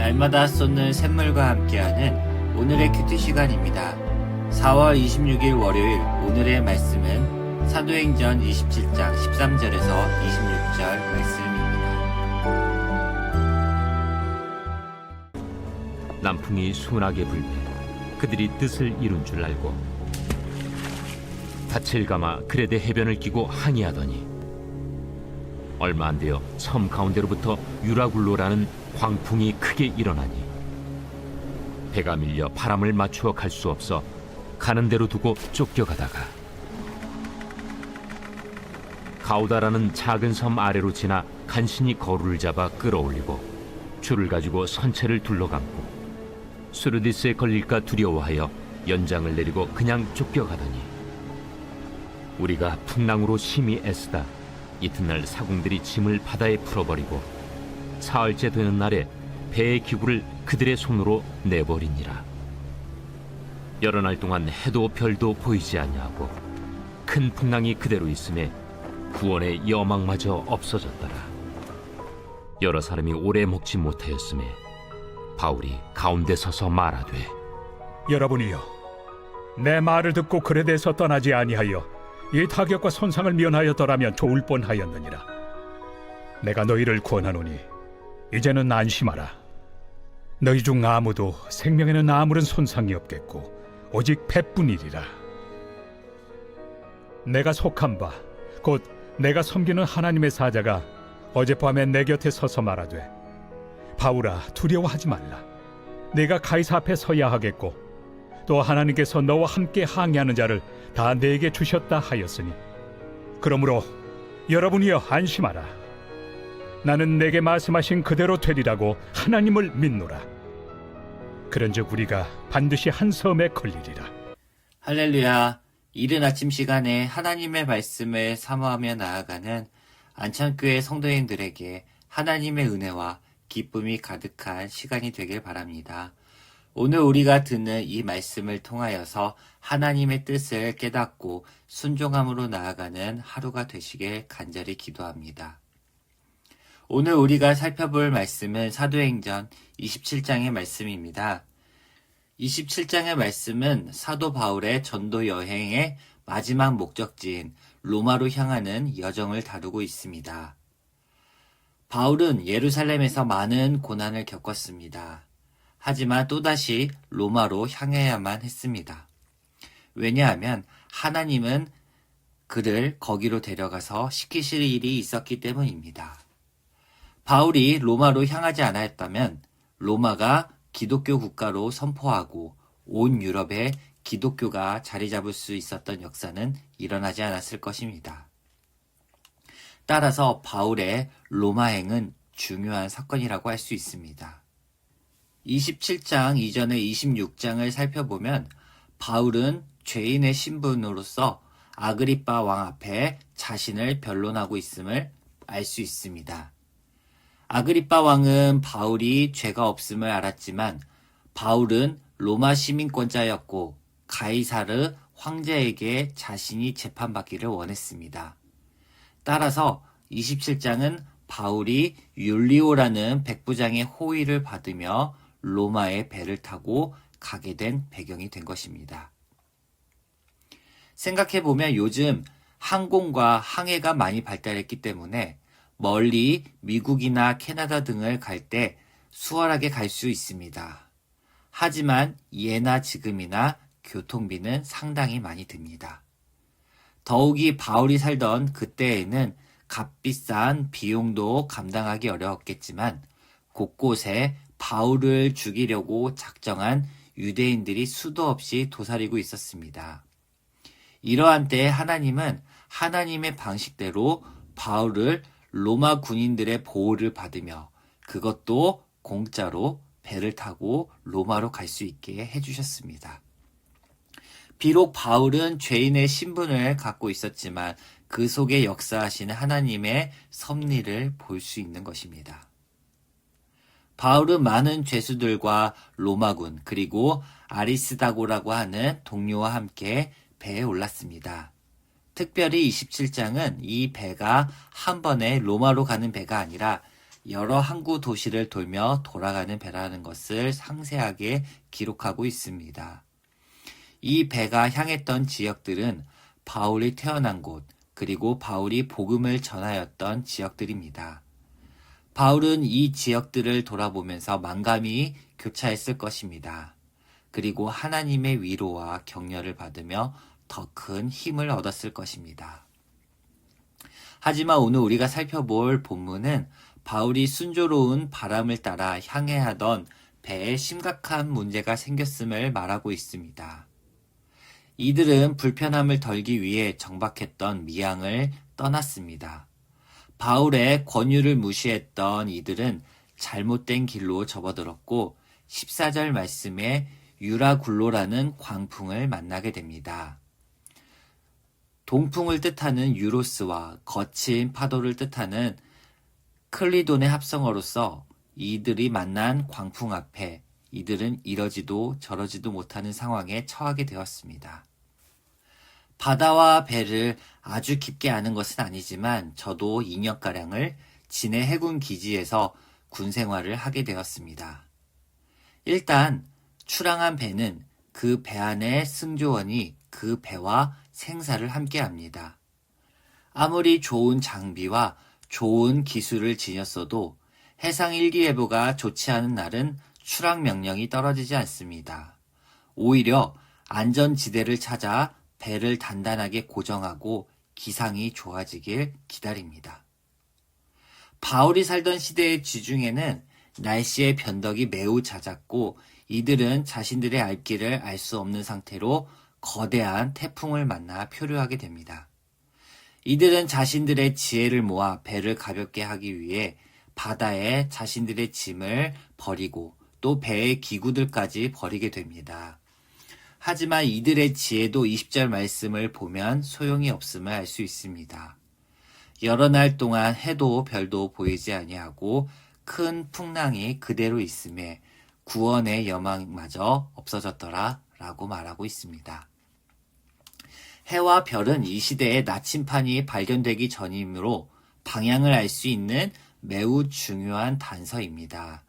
날마다 쏟는 샘물과 함께하는 오늘의 큐티 시간입니다. 4월 26일 월요일 오늘의 말씀은 사도행전 27장 13절에서 26절 말씀입니다. 남풍이 순하게 불매 그들이 뜻을 이룬 줄 알고 닻을 감아 그레데 해변을 끼고 항해하더니 얼마 안 되어 섬 가운데로부터 유라굴로라는 광풍이 크게 일어나니 배가 밀려 바람을 맞추어 갈 수 없어 가는 대로 두고 쫓겨가다가 가우다라는 작은 섬 아래로 지나 간신히 거루를 잡아 끌어올리고 줄을 가지고 선체를 둘러감고 수르디스에 걸릴까 두려워하여 연장을 내리고 그냥 쫓겨가더니 우리가 풍랑으로 심히 애쓰다 이튿날 사공들이 짐을 바다에 풀어버리고 사흘째 되는 날에 배의 기구를 그들의 손으로 내버리니라. 여러 날 동안 해도 별도 보이지 아니하고 큰 풍랑이 그대로 있음에 구원의 여망마저 없어졌더라. 여러 사람이 오래 먹지 못하였음에 바울이 가운데 서서 말하되 여러분이여, 내 말을 듣고 그레데에서 떠나지 아니하여 이 타격과 손상을 면하였더라면 좋을 뻔하였느니라. 내가 너희를 구원하노니 이제는 안심하라. 너희 중 아무도 생명에는 아무런 손상이 없겠고 오직 배뿐이리라. 내가 속한 바 곧 내가 섬기는 하나님의 사자가 어젯밤에 내 곁에 서서 말하되 바울아, 두려워하지 말라. 내가 가이사 앞에 서야 하겠고 또 하나님께서 너와 함께 항해하는 자를 다 내게 주셨다 하였으니 그러므로 여러분이여 안심하라. 나는 내게 말씀하신 그대로 되리라고 하나님을 믿노라. 그런즉 우리가 반드시 한 섬에 걸리리라. 할렐루야. 이른 아침 시간에 하나님의 말씀을 사모하며 나아가는 안창교회 성도님들에게 하나님의 은혜와 기쁨이 가득한 시간이 되길 바랍니다. 오늘 우리가 듣는 이 말씀을 통하여서 하나님의 뜻을 깨닫고 순종함으로 나아가는 하루가 되시길 간절히 기도합니다. 오늘 우리가 살펴볼 말씀은 사도행전 27장의 말씀입니다. 27장의 말씀은 사도 바울의 전도 여행의 마지막 목적지인 로마로 향하는 여정을 다루고 있습니다. 바울은 예루살렘에서 많은 고난을 겪었습니다. 하지만 또다시 로마로 향해야만 했습니다. 왜냐하면 하나님은 그를 거기로 데려가서 시키실 일이 있었기 때문입니다. 바울이 로마로 향하지 않았다면 로마가 기독교 국가로 선포하고 온 유럽에 기독교가 자리 잡을 수 있었던 역사는 일어나지 않았을 것입니다. 따라서 바울의 로마행은 중요한 사건이라고 할 수 있습니다. 27장 이전의 26장을 살펴보면 바울은 죄인의 신분으로서 아그리빠 왕 앞에 자신을 변론하고 있음을 알 수 있습니다. 아그리빠 왕은 바울이 죄가 없음을 알았지만 바울은 로마 시민권자였고 가이사르 황제에게 자신이 재판받기를 원했습니다. 따라서 27장은 바울이 율리오라는 백부장의 호의를 받으며 로마의 배를 타고 가게 된 배경이 된 것입니다. 생각해보면 요즘 항공과 항해가 많이 발달했기 때문에 멀리 미국이나 캐나다 등을 갈 때 수월하게 갈 수 있습니다. 하지만 예나 지금이나 교통비는 상당히 많이 듭니다. 더욱이 바울이 살던 그때에는 값비싼 비용도 감당하기 어려웠겠지만 곳곳에 바울을 죽이려고 작정한 유대인들이 수도 없이 도사리고 있었습니다. 이러한 때에 하나님은 하나님의 방식대로 바울을 로마 군인들의 보호를 받으며 그것도 공짜로 배를 타고 로마로 갈 수 있게 해주셨습니다. 비록 바울은 죄인의 신분을 갖고 있었지만 그 속에 역사하시는 하나님의 섭리를 볼 수 있는 것입니다. 바울은 많은 죄수들과 로마군 그리고 아리스다고라고 하는 동료와 함께 배에 올랐습니다. 특별히 27장은 이 배가 한 번에 로마로 가는 배가 아니라 여러 항구 도시를 돌며 돌아가는 배라는 것을 상세하게 기록하고 있습니다. 이 배가 향했던 지역들은 바울이 태어난 곳, 그리고 바울이 복음을 전하였던 지역들입니다. 바울은 이 지역들을 돌아보면서 만감이 교차했을 것입니다. 그리고 하나님의 위로와 격려를 받으며 더 큰 힘을 얻었을 것입니다. 하지만 오늘 우리가 살펴볼 본문은 바울이 순조로운 바람을 따라 항해하던 배에 심각한 문제가 생겼음을 말하고 있습니다. 이들은 불편함을 덜기 위해 정박했던 미항을 떠났습니다. 바울의 권유를 무시했던 이들은 잘못된 길로 접어들었고 14절 말씀에 유라굴로라는 광풍을 만나게 됩니다. 동풍을 뜻하는 유로스와 거친 파도를 뜻하는 클리돈의 합성어로서 이들이 만난 광풍 앞에 이들은 이러지도 저러지도 못하는 상황에 처하게 되었습니다. 바다와 배를 아주 깊게 아는 것은 아니지만 저도 2년가량을 진해 해군 기지에서 군 생활을 하게 되었습니다. 일단 출항한 배는 그 배 안의 승조원이 그 배와 생사를 함께합니다. 아무리 좋은 장비와 좋은 기술을 지녔어도 해상 일기예보가 좋지 않은 날은 출항 명령이 떨어지지 않습니다. 오히려 안전지대를 찾아 배를 단단하게 고정하고 기상이 좋아지길 기다립니다. 바울이 살던 시대의 지중해는 날씨의 변덕이 매우 잦았고 이들은 자신들의 알 길을 알 수 없는 상태로 거대한 태풍을 만나 표류하게 됩니다. 이들은 자신들의 지혜를 모아 배를 가볍게 하기 위해 바다에 자신들의 짐을 버리고 또 배의 기구들까지 버리게 됩니다. 하지만 이들의 지혜도 20절 말씀을 보면 소용이 없음을 알 수 있습니다. 여러 날 동안 해도 별도 보이지 아니하고 큰 풍랑이 그대로 있음에 구원의 여망마저 없어졌더라 라고 말하고 있습니다. 해와 별은 이 시대에 나침판이 발견되기 전이므로 방향을 알 수 있는 매우 중요한 단서입니다.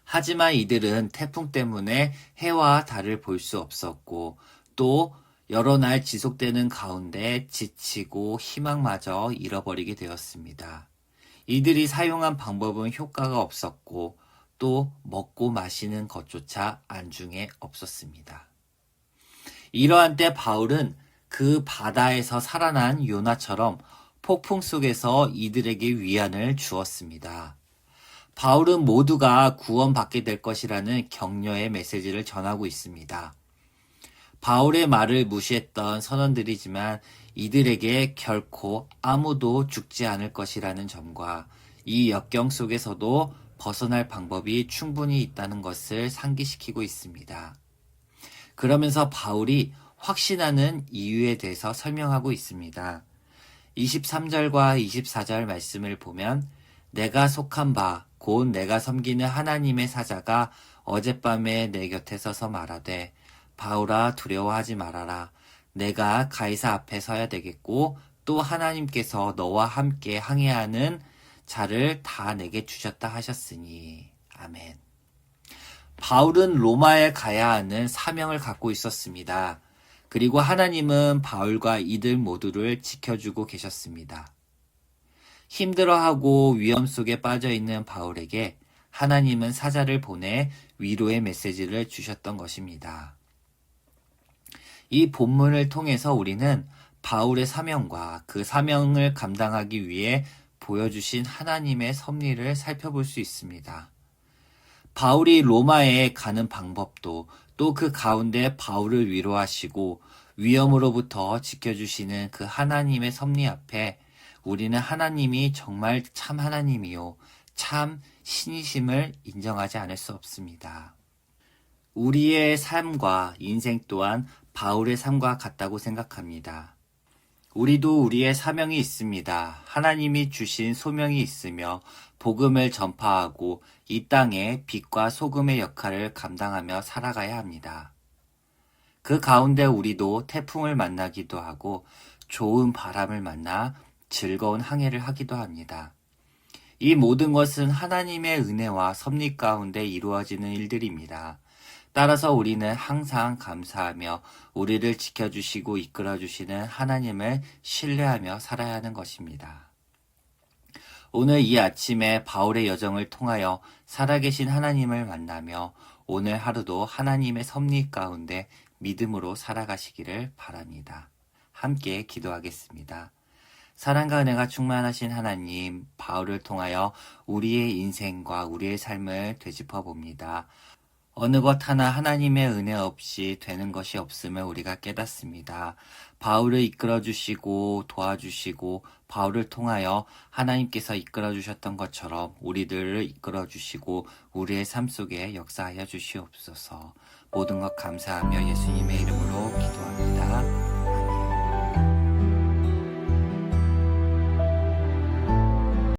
하지만 이들은 태풍 때문에 해와 달을 볼 수 없었고 또 여러 날 지속되는 가운데 지치고 희망마저 잃어버리게 되었습니다. 이들이 사용한 방법은 효과가 없었고 또 먹고 마시는 것조차 안중에 없었습니다. 이러한 때 바울은 그 바다에서 살아난 요나처럼 폭풍 속에서 이들에게 위안을 주었습니다. 바울은 모두가 구원받게 될 것이라는 격려의 메시지를 전하고 있습니다. 바울의 말을 무시했던 선원들이지만 이들에게 결코 아무도 죽지 않을 것이라는 점과 이 역경 속에서도 벗어날 방법이 충분히 있다는 것을 상기시키고 있습니다. 그러면서 바울이 확신하는 이유에 대해서 설명하고 있습니다. 23절과 24절 말씀을 보면 내가 속한 바 곧 내가 섬기는 하나님의 사자가 어젯밤에 내 곁에 서서 말하되 바울아 두려워하지 말아라. 내가 가이사 앞에 서야 되겠고 또 하나님께서 너와 함께 항해하는 자를 다 내게 주셨다 하셨으니. 아멘. 바울은 로마에 가야 하는 사명을 갖고 있었습니다. 그리고 하나님은 바울과 이들 모두를 지켜주고 계셨습니다. 힘들어하고 위험 속에 빠져있는 바울에게 하나님은 사자를 보내 위로의 메시지를 주셨던 것입니다. 이 본문을 통해서 우리는 바울의 사명과 그 사명을 감당하기 위해 보여주신 하나님의 섭리를 살펴볼 수 있습니다. 바울이 로마에 가는 방법도 또 그 가운데 바울을 위로하시고 위험으로부터 지켜주시는 그 하나님의 섭리 앞에 우리는 하나님이 정말 참 하나님이요 참 신이심을 인정하지 않을 수 없습니다. 우리의 삶과 인생 또한 바울의 삶과 같다고 생각합니다. 우리도 우리의 사명이 있습니다. 하나님이 주신 소명이 있으며 복음을 전파하고 이 땅에 빛과 소금의 역할을 감당하며 살아가야 합니다. 그 가운데 우리도 태풍을 만나기도 하고 좋은 바람을 만나 즐거운 항해를 하기도 합니다. 이 모든 것은 하나님의 은혜와 섭리 가운데 이루어지는 일들입니다. 따라서 우리는 항상 감사하며 우리를 지켜주시고 이끌어주시는 하나님을 신뢰하며 살아야 하는 것입니다. 오늘 이 아침에 바울의 여정을 통하여 살아계신 하나님을 만나며 오늘 하루도 하나님의 섭리 가운데 믿음으로 살아가시기를 바랍니다. 함께 기도하겠습니다. 사랑과 은혜가 충만하신 하나님, 바울을 통하여 우리의 인생과 우리의 삶을 되짚어 봅니다. 어느 것 하나 하나님의 은혜 없이 되는 것이 없음을 우리가 깨닫습니다. 바울을 이끌어주시고 도와주시고 바울을 통하여 하나님께서 이끌어주셨던 것처럼 우리들을 이끌어주시고 우리의 삶 속에 역사하여 주시옵소서. 모든 것 감사하며 예수님의 이름으로 기도합니다.